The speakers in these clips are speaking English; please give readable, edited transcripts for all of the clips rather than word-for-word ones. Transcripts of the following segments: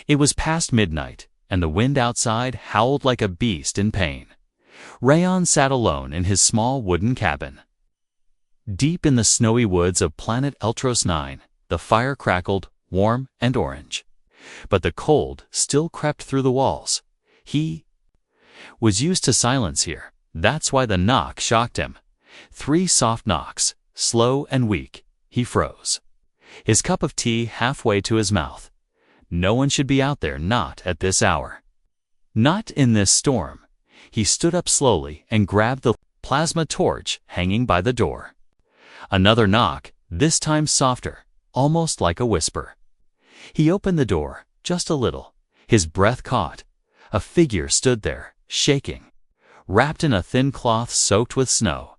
It was past midnight, and the wind outside howled like a beast in pain. Rayon sat alone in his small wooden cabin. Deep in the snowy woods of planet Eltros 9, the fire crackled, warm and orange. But the cold still crept through the walls. He was used to silence here. That's why the knock shocked him. 3 soft knocks, slow and weak. He froze, his cup of tea halfway to his mouth. No one should be out there, not at this hour. Not in this storm. He stood up slowly and grabbed the plasma torch hanging by the door. Another knock, this time softer, almost like a whisper. He opened the door, just a little. His breath caught. A figure stood there, shaking, wrapped in a thin cloth soaked with snow.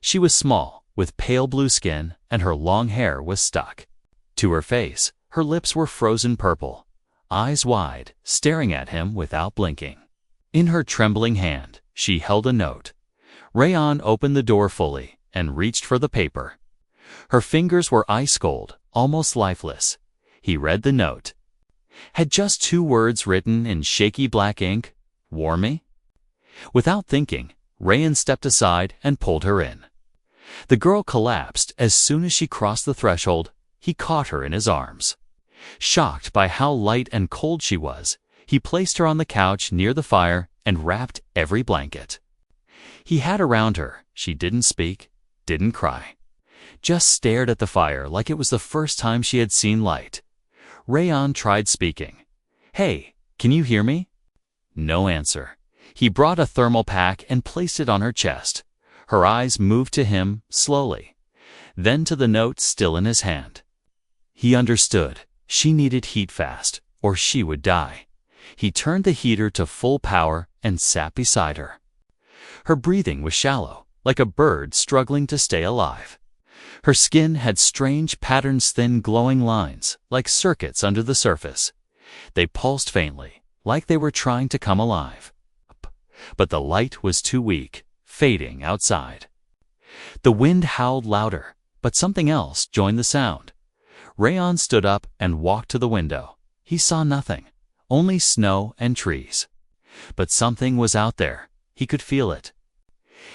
She was small, with pale blue skin, and her long hair was stuck to her face. Her lips were frozen purple, eyes wide, staring at him without blinking. In her trembling hand, she held a note. Rayon opened the door fully and reached for the paper. Her fingers were ice cold, almost lifeless. He read the note. Had just 2 words written in shaky black ink. "Warm me?" Without thinking, Rayon stepped aside and pulled her in. The girl collapsed as soon as she crossed the threshold. He caught her in his arms. Shocked by how light and cold she was, he placed her on the couch near the fire and wrapped every blanket he had around her. She didn't speak, didn't cry, just stared at the fire like it was the first time she had seen light. Rayon tried speaking. "Hey, can you hear me?" No answer. He brought a thermal pack and placed it on her chest. Her eyes moved to him slowly, then to the note still in his hand. He understood. She needed heat fast, or she would die. He turned the heater to full power and sat beside her. Her breathing was shallow, like a bird struggling to stay alive. Her skin had strange patterns, thin glowing lines, like circuits under the surface. They pulsed faintly, like they were trying to come alive. But the light was too weak, fading outside. The wind howled louder, but something else joined the sound. Rayon stood up and walked to the window. He saw nothing, only snow and trees. But something was out there. He could feel it.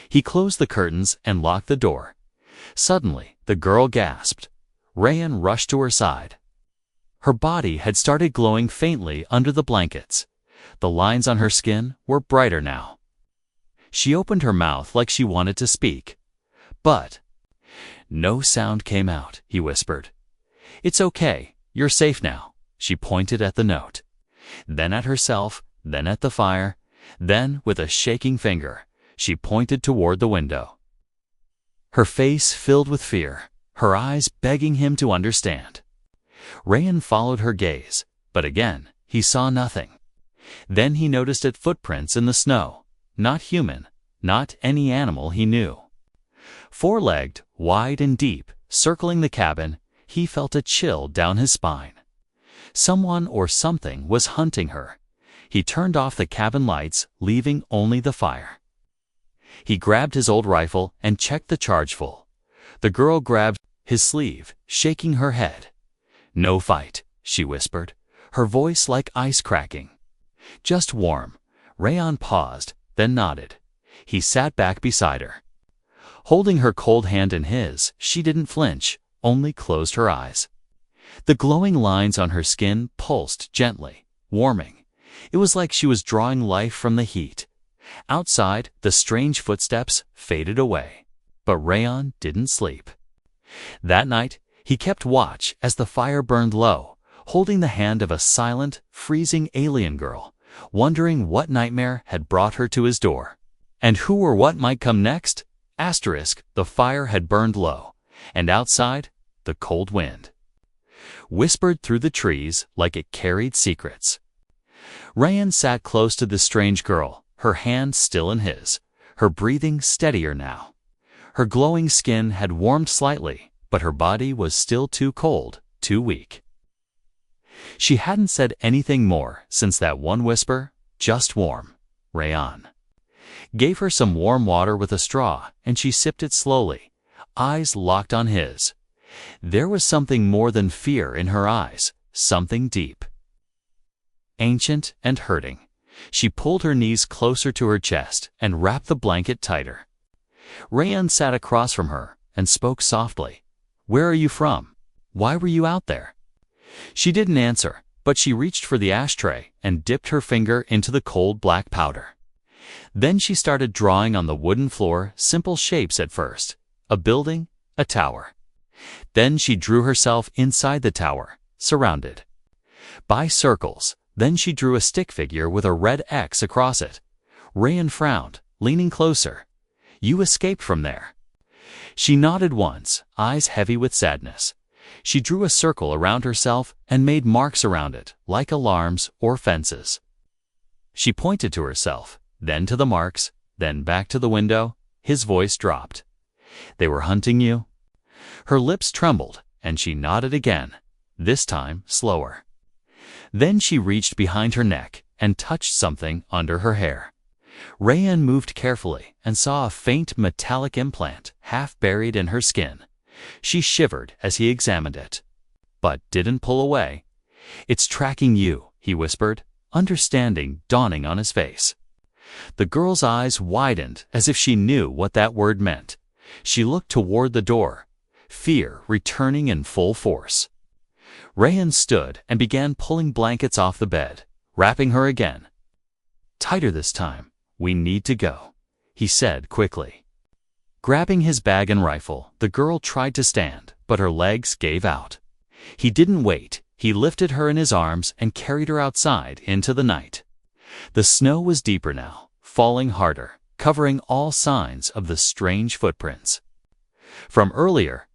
He closed the curtains and locked the door. Suddenly, the girl gasped. Rayon rushed to her side. Her body had started glowing faintly under the blankets. The lines on her skin were brighter now. She opened her mouth like she wanted to speak. But no sound came out. He whispered, "It's okay. You're safe now." She pointed at the note, then at herself, then at the fire. Then, with a shaking finger, she pointed toward the window. Her face filled with fear, her eyes begging him to understand. Rayon followed her gaze, but again, he saw nothing. Then he noticed footprints in the snow. Not human, not any animal he knew. 4-legged, wide and deep, circling the cabin, he felt a chill down his spine. Someone or something was hunting her. He turned off the cabin lights, leaving only the fire. He grabbed his old rifle and checked the charge full. The girl grabbed his sleeve, shaking her head. "No fight," she whispered, her voice like ice cracking. "Just warm." Rayon paused, then nodded. He sat back beside her. Holding her cold hand in his, she didn't flinch, only closed her eyes. The glowing lines on her skin pulsed gently, warming. It was like she was drawing life from the heat. Outside, the strange footsteps faded away. But Rayon didn't sleep. That night, he kept watch as the fire burned low, holding the hand of a silent, freezing alien girl, wondering what nightmare had brought her to his door. And who or what might come next? The fire had burned low, and outside, the cold wind whispered through the trees like it carried secrets. Rayon sat close to the strange girl, her hand still in his, her breathing steadier now. Her glowing skin had warmed slightly, but her body was still too cold, too weak. She hadn't said anything more since that one whisper, "Just warm." Rayon gave her some warm water with a straw, and she sipped it slowly, eyes locked on his. There was something more than fear in her eyes, something deep. ancient and hurting. She pulled her knees closer to her chest and wrapped the blanket tighter. Rayan sat across from her and spoke softly. "Where are you from? Why were you out there?" She didn't answer, but she reached for the ashtray and dipped her finger into the cold black powder. Then she started drawing on the wooden floor simple shapes at first: a building, a tower. Then she drew herself inside the tower, surrounded by circles. Then she drew a stick figure with a red X across it. Rayan frowned, leaning closer. "You escaped from there." She nodded once, eyes heavy with sadness. She drew a circle around herself and made marks around it, like alarms or fences. She pointed to herself, then to the marks, then back to the window. His voice dropped. "They were hunting you?" Her lips trembled, and she nodded again, this time slower. Then she reached behind her neck and touched something under her hair. Rayan moved carefully and saw a faint metallic implant half buried in her skin. She shivered as he examined it, but didn't pull away. "It's tracking you," he whispered, understanding dawning on his face. The girl's eyes widened as if she knew what that word meant. She looked toward the door, fear returning in full force. Rayan stood and began pulling blankets off the bed, wrapping her again. "Tighter this time. We need to go," he said quickly. Grabbing his bag and rifle, the girl tried to stand, but her legs gave out. He didn't wait. He lifted her in his arms and carried her outside into the night. The snow was deeper now, falling harder, covering all signs of the strange footprints from earlier.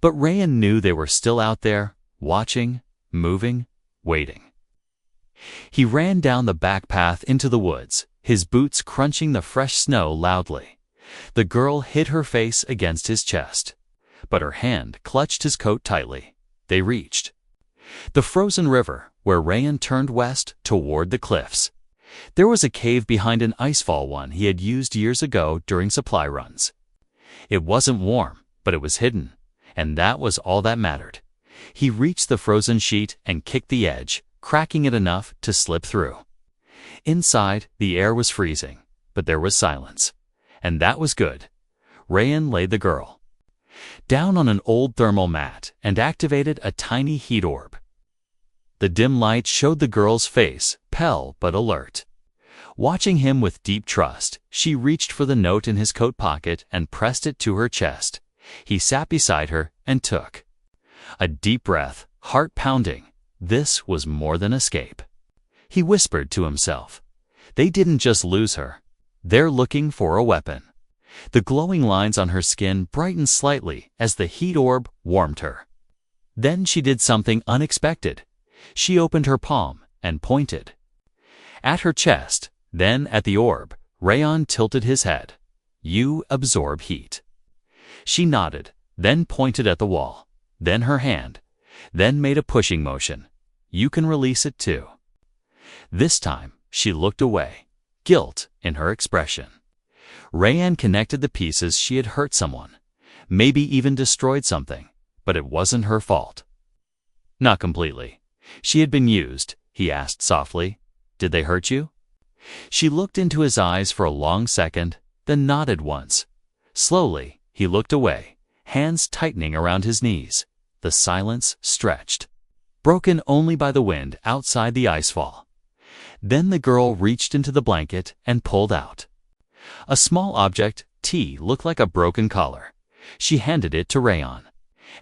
But Rayan knew they were still out there, watching, moving, waiting. He ran down the back path into the woods, his boots crunching the fresh snow loudly. The girl hid her face against his chest, but her hand clutched his coat tightly. They reached the frozen river, where Rayan turned west toward the cliffs. There was a cave behind an icefall, one he had used years ago during supply runs. It wasn't warm, but it was hidden, and that was all that mattered. He reached the frozen sheet and kicked the edge, cracking it enough to slip through. Inside, the air was freezing, but there was silence, and that was good. Rayan laid the girl down on an old thermal mat and activated a tiny heat orb. The dim light showed the girl's face, pale but alert. Watching him with deep trust, she reached for the note in his coat pocket and pressed it to her chest. He sat beside her and took a deep breath, heart pounding. This was more than escape. He whispered to himself. They didn't just lose her. They're looking for a weapon. The glowing lines on her skin brightened slightly as the heat orb warmed her. Then she did something unexpected. She opened her palm and pointed at her chest, then at the orb. Rayan tilted his head. "You absorb heat." She nodded, then pointed at the wall, then her hand, then made a pushing motion. "You can release it too." This time, she looked away, guilt in her expression. Rayan connected the pieces. She had hurt someone, maybe even destroyed something, but it wasn't her fault. Not completely. She had been used, he asked softly. "Did they hurt you?" She looked into his eyes for a long second, then nodded once. Slowly, he looked away, hands tightening around his knees. The silence stretched, broken only by the wind outside the icefall. Then the girl reached into the blanket and pulled out a small object. T looked like a broken collar. She handed it to Rayan,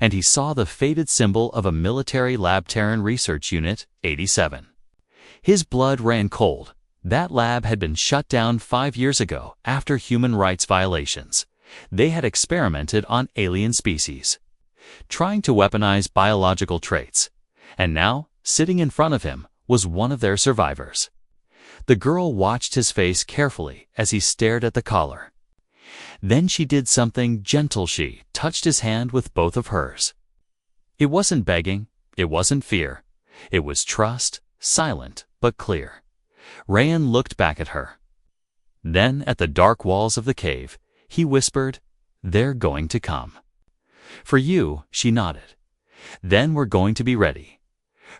and he saw the faded symbol of a military lab Terran research unit, 87. His blood ran cold. That lab had been shut down 5 years ago after human rights violations. They had experimented on alien species, trying to weaponize biological traits. And now, sitting in front of him, was one of their survivors. The girl watched his face carefully as he stared at the collar. Then she did something gentle. She touched his hand with both of hers. It wasn't begging, it wasn't fear. It was trust, silent but clear. Rayan looked back at her. Then at the dark walls of the cave, he whispered, "They're going to come." "For you," she nodded. "Then we're going to be ready."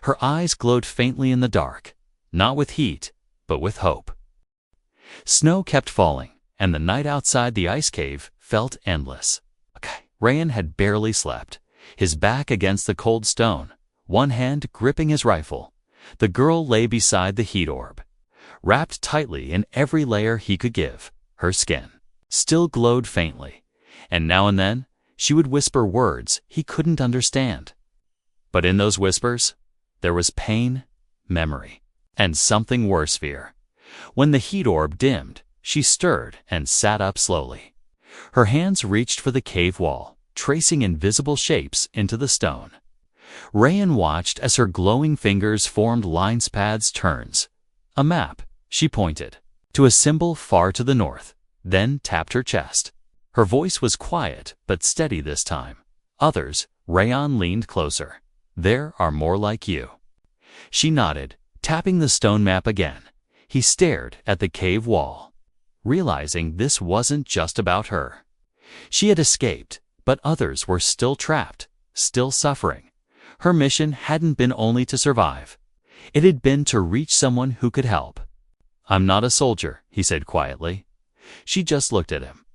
Her eyes glowed faintly in the dark. not with heat, but with hope. Snow kept falling, and the night outside the ice cave felt endless. Rayan had barely slept, his back against the cold stone, one hand gripping his rifle. The girl lay beside the heat orb, wrapped tightly in every layer he could give. Her skin still glowed faintly, and now and then she would whisper words he couldn't understand. But in those whispers, there was pain, memory, and something worse, fear. When the heat orb dimmed, she stirred and sat up slowly. Her hands reached for the cave wall, tracing invisible shapes into the stone. Rayan watched as her glowing fingers formed lines, paths, turns. A map, she pointed to a symbol far to the north, then tapped her chest. Her voice was quiet but steady this time. Others, Rayan leaned closer. There are more like you. She nodded, tapping the stone map again. He stared at the cave wall, realizing this wasn't just about her. She had escaped, but others were still trapped, still suffering. Her mission hadn't been only to survive. It had been to reach someone who could help. "I'm not a soldier," he said quietly. She just looked at him,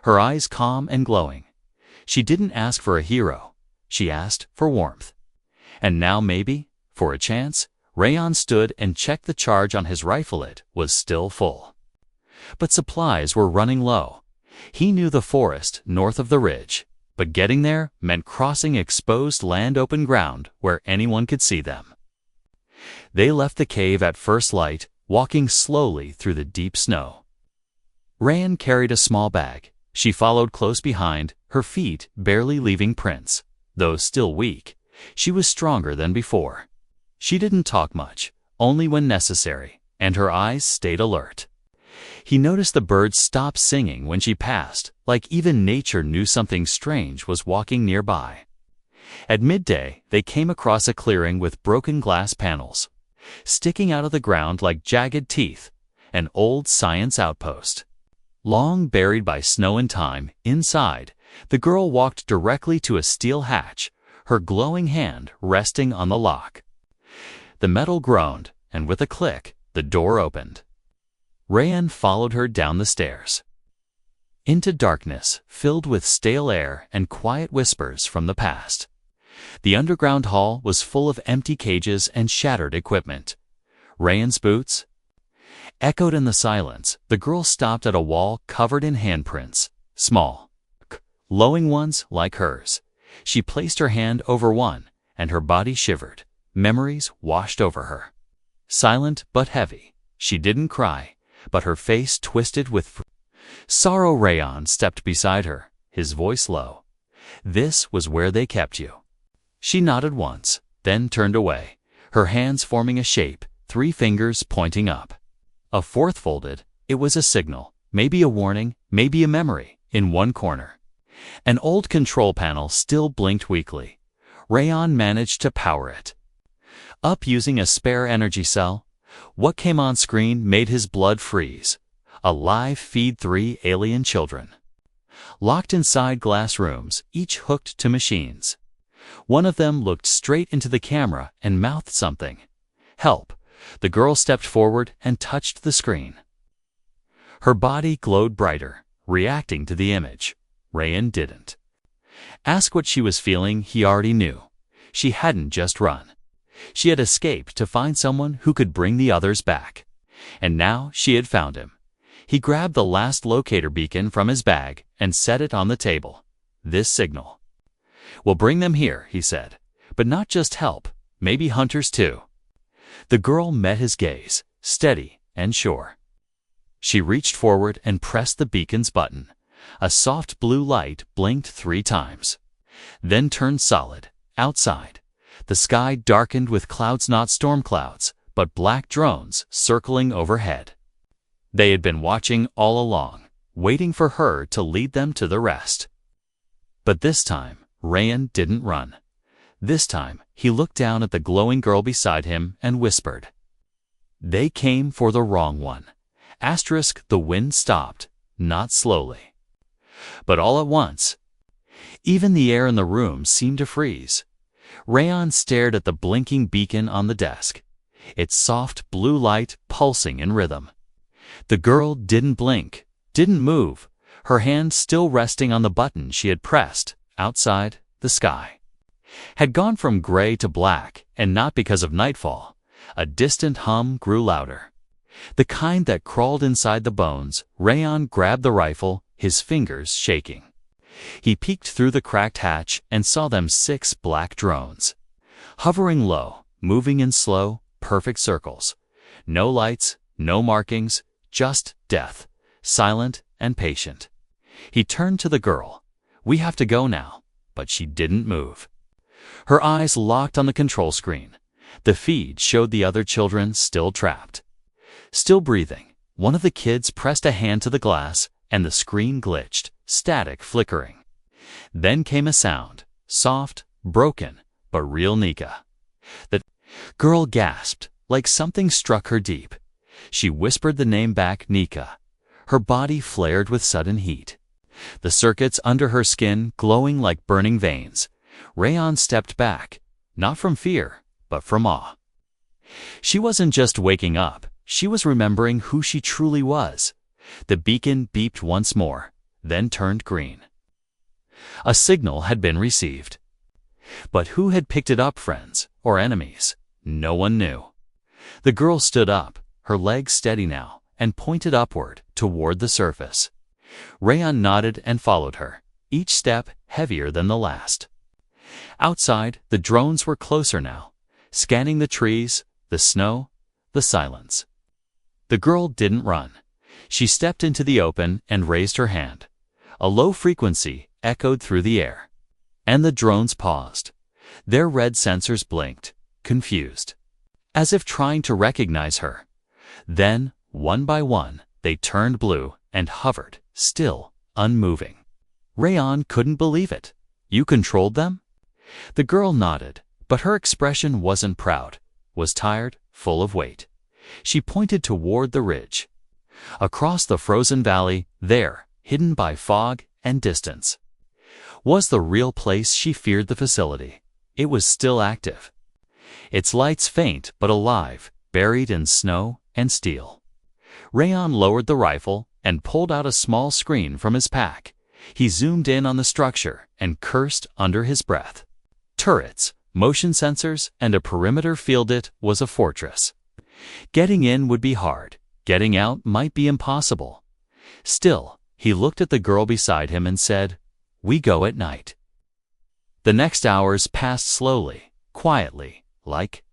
her eyes calm and glowing. She didn't ask for a hero. She asked for warmth. And now maybe, for a chance, Rayan stood and checked the charge on his rifle. It was still full. But supplies were running low. He knew the forest north of the ridge, but getting there meant crossing exposed land, open ground where anyone could see them. They left the cave at first light, walking slowly through the deep snow. Rayan carried a small bag. She followed close behind, her feet barely leaving prints. Though still weak, she was stronger than before. She didn't talk much, only when necessary, and her eyes stayed alert. He noticed the birds stop singing when she passed, like even nature knew something strange was walking nearby. At midday, they came across a clearing with broken glass panels, sticking out of the ground like jagged teeth, an old science outpost. Long buried by snow and time, inside, the girl walked directly to a steel hatch, her glowing hand resting on the lock. The metal groaned, and with a click, the door opened. Rayan followed her down the stairs, into darkness filled with stale air and quiet whispers from the past. The underground hall was full of empty cages and shattered equipment. Rayan's boots echoed in the silence. The girl stopped at a wall covered in handprints, small, glowing ones like hers. She placed her hand over one, and her body shivered. Memories washed over her. Silent but heavy, she didn't cry, but her face twisted with sorrow. Rayan stepped beside her, his voice low. "This was where they kept you." She nodded once, then turned away, her hands forming a shape, 3 fingers pointing up. A fourth folded. It was a signal, maybe a warning, maybe a memory. In one corner, an old control panel still blinked weakly. Rayan managed to power it up using a spare energy cell. What came on screen made his blood freeze. A live feed, 3 alien children, locked inside glass rooms, each hooked to machines. One of them looked straight into the camera and mouthed something. "Help." The girl stepped forward and touched the screen. Her body glowed brighter, reacting to the image. Rayan didn't ask what she was feeling. He already knew. She hadn't just run. She had escaped to find someone who could bring the others back. And now she had found him. He grabbed the last locator beacon from his bag and set it on the table. "This signal will bring them here," he said. "But not just help, maybe hunters too." The girl met his gaze, steady and sure. She reached forward and pressed the beacon's button. A soft blue light blinked 3 times, then turned solid. Outside, the sky darkened with clouds, not storm clouds, but black drones circling overhead. They had been watching all along, waiting for her to lead them to the rest. But this time, Rayan didn't run. This time, he looked down at the glowing girl beside him and whispered. "They came for the wrong one." The wind stopped, not slowly, but all at once. Even the air in the room seemed to freeze. Rayan stared at the blinking beacon on the desk. its soft blue light pulsing in rhythm. The girl didn't blink, didn't move, her hand still resting on the button she had pressed. Outside, the sky had gone from gray to black, and not because of nightfall. A distant hum grew louder, the kind that crawled inside the bones. Rayan grabbed the rifle, his fingers shaking. He peeked through the cracked hatch and saw them 6 black drones, hovering low, moving in slow, perfect circles. No lights, no markings, just death, silent and patient. He turned to the girl. "We have to go now." But she didn't move. Her eyes locked on the control screen. The feed showed the other children still trapped, still breathing. One of the kids pressed a hand to the glass, and the screen glitched, static flickering. Then came a sound, soft, broken, but real. "Nika." The girl gasped, like something struck her deep. She whispered the name back, "Nika." Her body flared with sudden heat, the circuits under her skin glowing like burning veins. Rayan stepped back, not from fear, but from awe. She wasn't just waking up, she was remembering who she truly was. The beacon beeped once more, then turned green. A signal had been received. But who had picked it up, friends or enemies? No one knew. The girl stood up, her legs steady now, and pointed upward, toward the surface. Rayan nodded and followed her, each step heavier than the last. Outside, the drones were closer now, scanning the trees, the snow, the silence. The girl didn't run. She stepped into the open and raised her hand. A low frequency echoed through the air. And the drones paused. Their red sensors blinked, confused, as if trying to recognize her. Then, one by one, they turned blue and hovered, still, unmoving. Rayan couldn't believe it. "You controlled them?" The girl nodded, but her expression wasn't proud, was tired, full of weight. She pointed toward the ridge. Across the frozen valley, there, hidden by fog and distance, was the real place she feared. The facility. It was still active, its lights faint but alive, buried in snow and steel. Rayan lowered the rifle and pulled out a small screen from his pack. He zoomed in on the structure and cursed under his breath. Turrets, motion sensors, and a perimeter field. It was a fortress. Getting in would be hard. Getting out might be impossible. Still, he looked at the girl beside him and said, "We go at night." The next hours passed slowly, quietly, like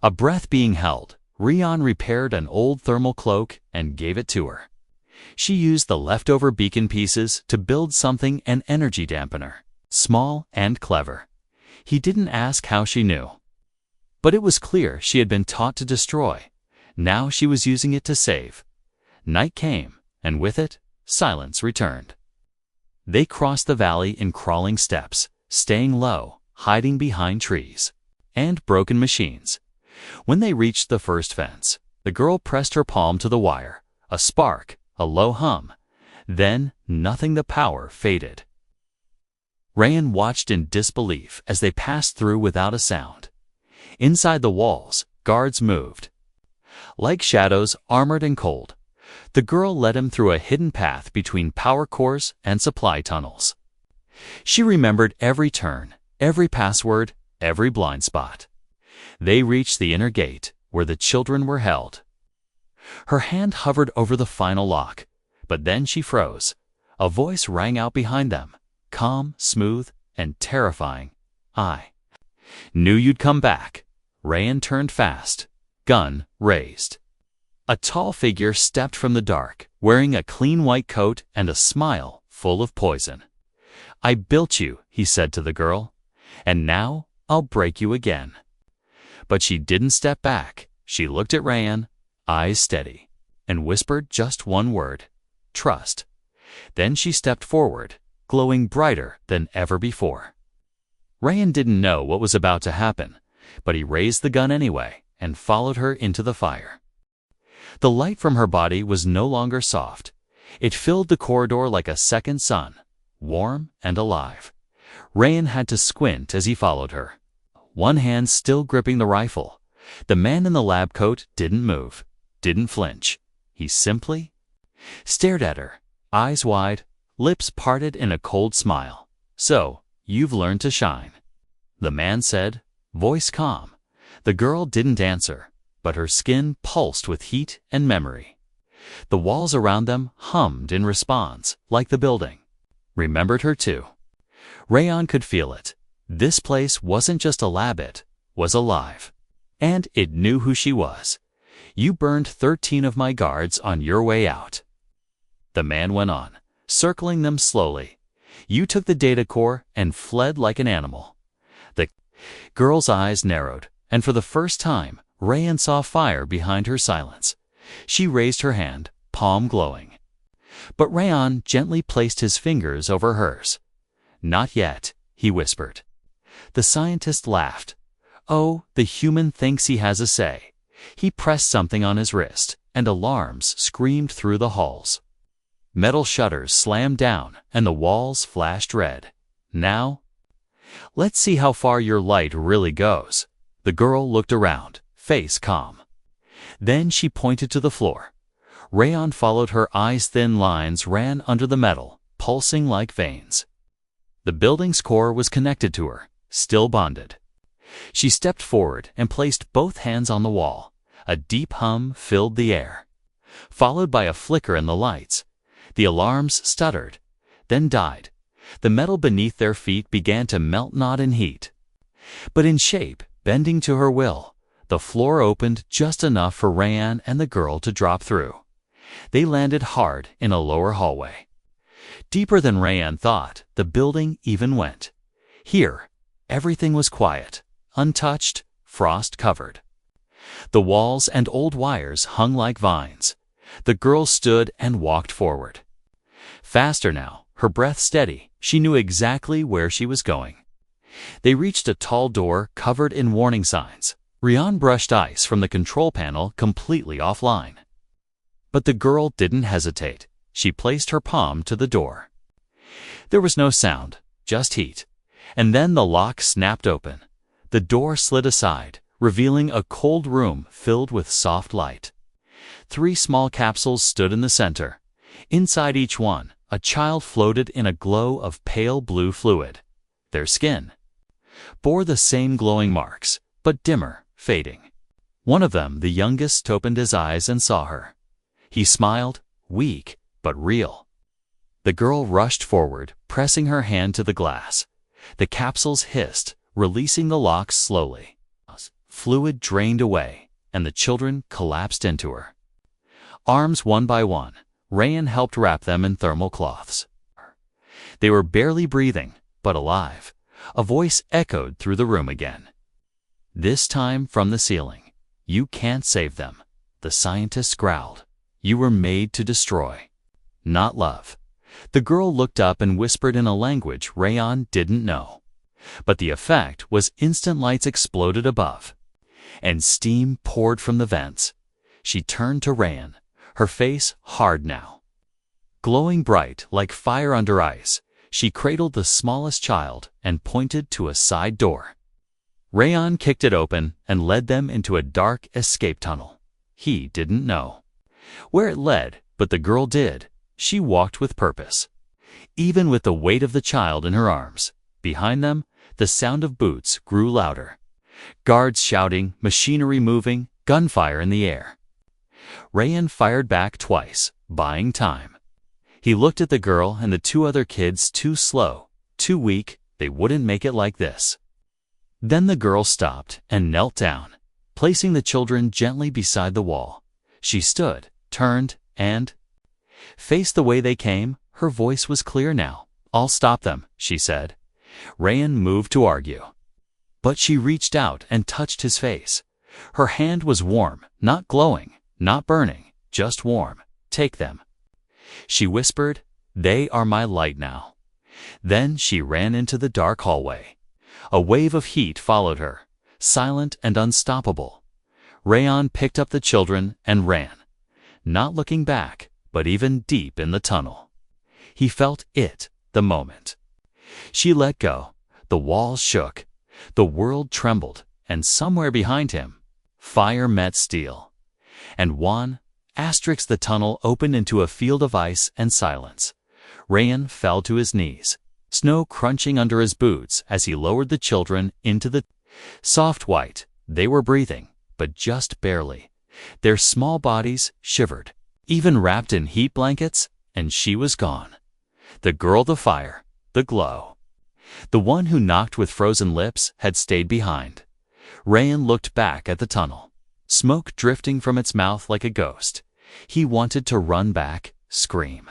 a breath being held. Rayan repaired an old thermal cloak and gave it to her. She used the leftover beacon pieces to build something, an energy dampener, small and clever. He didn't ask how she knew, but it was clear she had been taught to destroy. Now she was using it to save. Night came, and with it, silence returned. They crossed the valley in crawling steps, staying low, hiding behind trees and broken machines. When they reached the first fence, the girl pressed her palm to the wire. A spark, a low hum. Then, nothing. The power faded. Rayan watched in disbelief as they passed through without a sound. Inside the walls, guards moved, like shadows, armored and cold. The girl led him through a hidden path between power cores and supply tunnels. She remembered every turn, every password, every blind spot. They reached the inner gate, where the children were held. Her hand hovered over the final lock, but then she froze. A voice rang out behind them, calm, smooth, and terrifying. "I knew you'd come back." Rayan turned fast, gun raised. A tall figure stepped from the dark, wearing a clean white coat and a smile full of poison. "I built you," he said to the girl, "and now I'll break you again." But she didn't step back. She looked at Rayan, eyes steady, and whispered just one word: "Trust." Then she stepped forward, glowing brighter than ever before. Rayan didn't know what was about to happen, but he raised the gun anyway and followed her into the fire. The light from her body was no longer soft. It filled the corridor like a second sun, warm and alive. Rayan had to squint as he followed her, one hand still gripping the rifle, The man in the lab coat didn't move, didn't flinch. He simply stared at her, eyes wide, lips parted in a cold smile. "So, you've learned to shine," the man said, voice calm. The girl didn't answer, but her skin pulsed with heat and memory. The walls around them hummed in response, like the building remembered her too. Rayon could feel it. This place wasn't just a lab, it was alive. And it knew who she was. "You burned 13 of my guards on your way out," the man went on, circling them slowly. "You took the data core and fled like an animal." The girl's eyes narrowed, and for the first time, Rayon saw fire behind her silence. She raised her hand, palm glowing. But Rayon gently placed his fingers over hers. "Not yet," he whispered. The scientist laughed. "Oh, the human thinks he has a say." He pressed something on his wrist, and alarms screamed through the halls. Metal shutters slammed down, and the walls flashed red. "Now, let's see how far your light really goes." The girl looked around, face calm. Then she pointed to the floor. Rayon followed her eyes. Thin lines ran under the metal, pulsing like veins. The building's core was connected to her, still bonded. She stepped forward and placed both hands on the wall. A deep hum filled the air, followed by a flicker in the lights. The alarms stuttered, then died. The metal beneath their feet began to melt, not in heat, but in shape, bending to her will. The floor opened just enough for Rayon and the girl to drop through. They landed hard in a lower hallway. Deeper than Rayon thought, the building even went. Here, everything was quiet, untouched, frost-covered. The walls and old wires hung like vines. The girl stood and walked forward. Faster now, her breath steady. She knew exactly where she was going. They reached a tall door covered in warning signs. Rayon brushed ice from the control panel completely offline. But the girl didn't hesitate. She placed her palm to the door. There was no sound, just heat. And then the lock snapped open. The door slid aside, revealing a cold room filled with soft light. 3 small capsules stood in the center. Inside each one, a child floated in a glow of pale blue fluid. Their skin bore the same glowing marks, but dimmer, fading. One of them, the youngest, opened his eyes and saw her. He smiled, weak but real. The girl rushed forward, pressing her hand to the glass. The capsules hissed, releasing the locks slowly. Fluid drained away, and the children collapsed into her. Arms one by one, Rayon helped wrap them in thermal cloths. They were barely breathing, but alive. A voice echoed through the room again. This time from the ceiling. "You can't save them," the scientist growled. "You were made to destroy, not love." The girl looked up and whispered in a language Rayon didn't know. But the effect was instant. Lights exploded above, and steam poured from the vents. She turned to Rayon, her face hard now, glowing bright like fire under ice. She cradled the smallest child and pointed to a side door. Rayon kicked it open and led them into a dark escape tunnel. He didn't know where it led, but the girl did. She walked with purpose, even with the weight of the child in her arms. Behind them, the sound of boots grew louder. Guards shouting, machinery moving, gunfire in the air. Rayon fired back twice, buying time. He looked at the girl and the 2 other kids. Too slow, too weak, they wouldn't make it like this. Then the girl stopped and knelt down, placing the children gently beside the wall. She stood, turned, and faced the way they came. Her voice was clear now. "I'll stop them," she said. Rayon moved to argue, but she reached out and touched his face. Her hand was warm, not glowing, not burning, just warm. "Take them," she whispered. "They are my light now." Then she ran into the dark hallway. A wave of heat followed her, silent and unstoppable. Rayon picked up the children and ran, not looking back, but even deep in the tunnel. He felt it the moment she let go. The walls shook, the world trembled, and somewhere behind him, Fire met steel. And the tunnel opened into a field of ice and silence. Rayan fell to his knees, snow crunching under his boots as he lowered the children into the soft white. They were breathing, but just barely. Their small bodies shivered, even wrapped in heat blankets, and she was gone. The girl, the fire, the glow. The one who knocked with frozen lips had stayed behind. Rayan looked back at the tunnel, smoke drifting from its mouth like a ghost. He wanted to run back, scream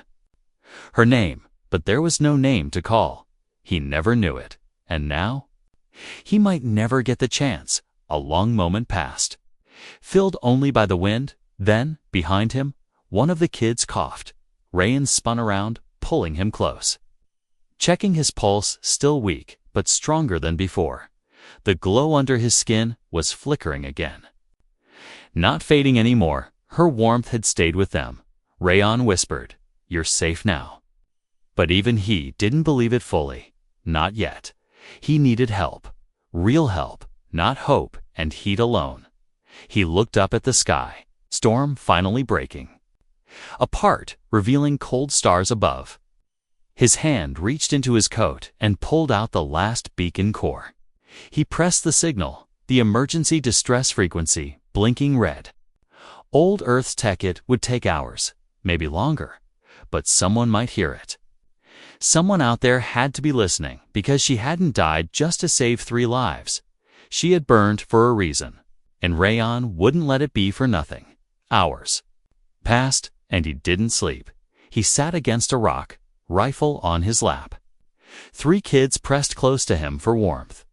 her name, but there was no name to call. He never knew it, and now? He might never get the chance. A long moment passed, filled only by the wind. Then, behind him, one of the kids coughed. Rayan spun around, pulling him close. Checking his pulse, still weak, but stronger than before. The glow under his skin was flickering again. Not fading anymore, her warmth had stayed with them. Rayan whispered, "You're safe now." But even he didn't believe it fully. Not yet. He needed help. Real help, not hope and heat alone. He looked up at the sky, storm finally breaking apart, revealing cold stars above. His hand reached into his coat and pulled out the last beacon core. He pressed the signal, the emergency distress frequency, blinking red. Old Earth's tech, it would take hours, maybe longer, but someone might hear it. Someone out there had to be listening, because she hadn't died just to save 3 lives. She had burned for a reason, and Rayan wouldn't let it be for nothing. Hours passed, and he didn't sleep. He sat against a rock, rifle on his lap. 3 kids pressed close to him for warmth.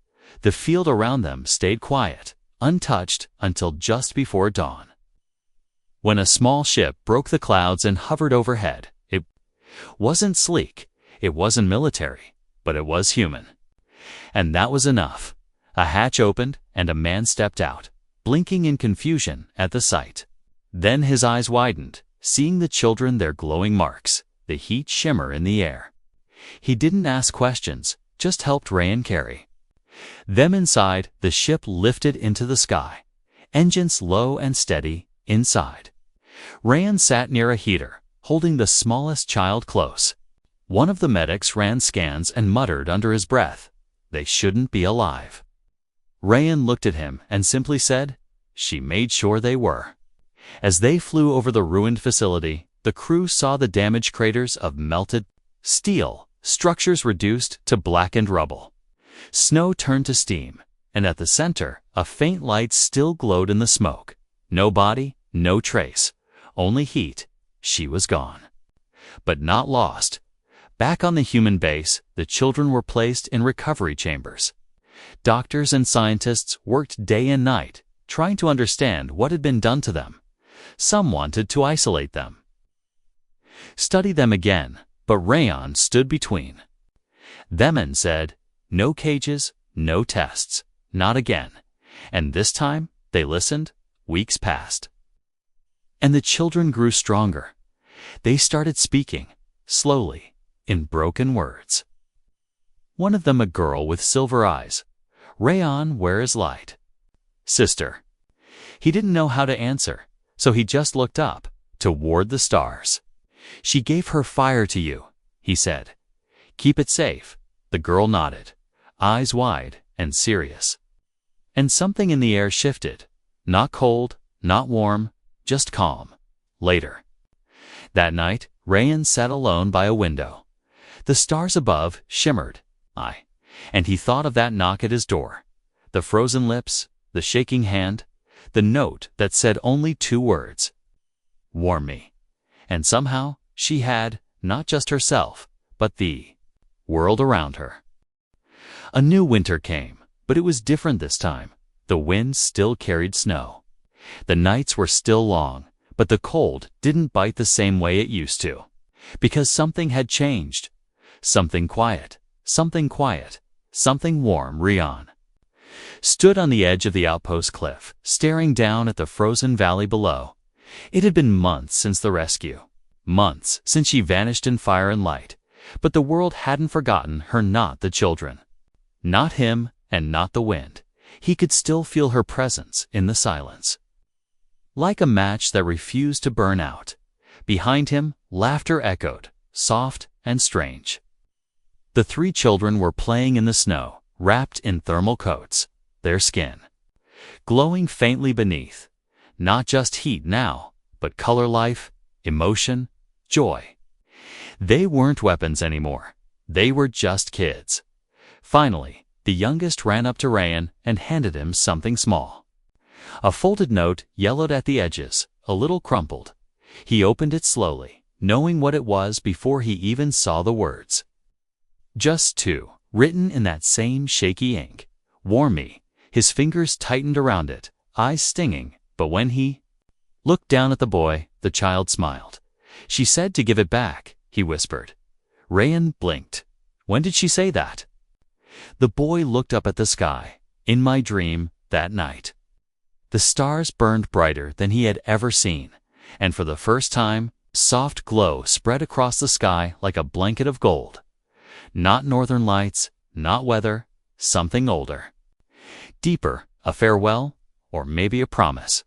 The field around them stayed quiet, untouched until just before dawn. When a small ship broke the clouds and hovered overhead, it wasn't sleek, it wasn't military, but it was human. And that was enough. A hatch opened, and a man stepped out, blinking in confusion at the sight. Then his eyes widened, seeing the children, their glowing marks, the heat shimmer in the air. He didn't ask questions, just helped Rayan carry them inside. The ship lifted into the sky, engines low and steady. Inside, Rayan sat near a heater, holding the smallest child close. One of the medics ran scans and muttered under his breath, "They shouldn't be alive." Rayan looked at him and simply said, "She made sure they were." As they flew over the ruined facility, the crew saw the damaged craters of melted steel, structures reduced to blackened rubble. Snow turned to steam, and at the center, a faint light still glowed in the smoke. No body, no trace, only heat. She was gone. But not lost. Back on the human base, the children were placed in recovery chambers. Doctors and scientists worked day and night, trying to understand what had been done to them. Some wanted to isolate them, study them again, but Rayan stood between them and said, "No cages, no tests, not again." And this time, they listened. Weeks passed, and the children grew stronger. They started speaking, slowly, in broken words. One of them, a girl with silver eyes. "Rayan, where is light?" "Sister." He didn't know how to answer, so he just looked up, toward the stars. "She gave her fire to you," he said. "Keep it safe." The girl nodded, eyes wide and serious. And something in the air shifted. Not cold, not warm, just calm. Later that night, Rayan sat alone by a window. The stars above shimmered, and he thought of that knock at his door. The frozen lips, the shaking hand, the note that said only 2 words, "Warm me." And somehow, she had, not just herself, but the world around her. A new winter came, but it was different this time. The wind still carried snow. The nights were still long, but the cold didn't bite the same way it used to. Because something had changed. Something quiet, something warm. Rayan stood on the edge of the outpost cliff, staring down at the frozen valley below. It had been months since the rescue. Months since she vanished in fire and light. But the world hadn't forgotten her, not the children. Not him, and not the wind. He could still feel her presence in the silence. Like a match that refused to burn out, behind him, laughter echoed, soft and strange. The three children were playing in the snow, wrapped in thermal coats, their skin glowing faintly beneath, not just heat now, but color, life, emotion, joy. They weren't weapons anymore. They were just kids. Finally, the youngest ran up to Rayan and handed him something small. A folded note, yellowed at the edges, a little crumpled. He opened it slowly, knowing what it was before he even saw the words. Just two, written in that same shaky ink. Warm me. His fingers tightened around it, eyes stinging, but when he looked down at the boy, the child smiled. She said to give it back, he whispered. Rayan blinked. When did she say that? The boy looked up at the sky. In my dream, that night. The stars burned brighter than he had ever seen, and for the first time, soft glow spread across the sky like a blanket of gold. Not northern lights, not weather, something older. Deeper, a farewell, or maybe a promise.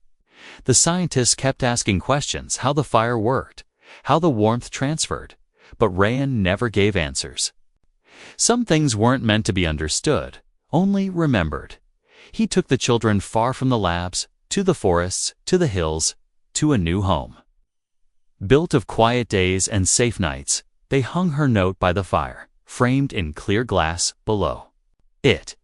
The scientists kept asking questions: how the fire worked, how the warmth transferred, but Rayan never gave answers. Some things weren't meant to be understood, only remembered. He took the children far from the labs, to the forests, to the hills, to a new home. Built of quiet days and safe nights, they hung her note by the fire, framed in clear glass below it.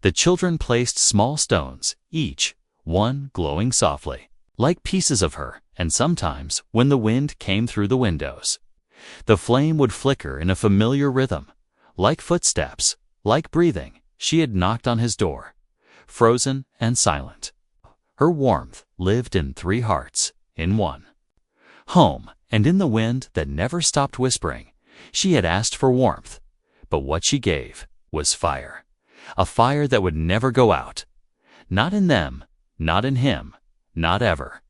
The children placed small stones, each one glowing softly, like pieces of her, and sometimes, when the wind came through the windows, the flame would flicker in a familiar rhythm, like footsteps, like breathing. She had knocked on his door, frozen and silent. Her warmth lived in three hearts, in one. Home, and in the wind that never stopped whispering. She had asked for warmth, but what she gave was fire. A fire that would never go out. Not in them, not in him, not ever.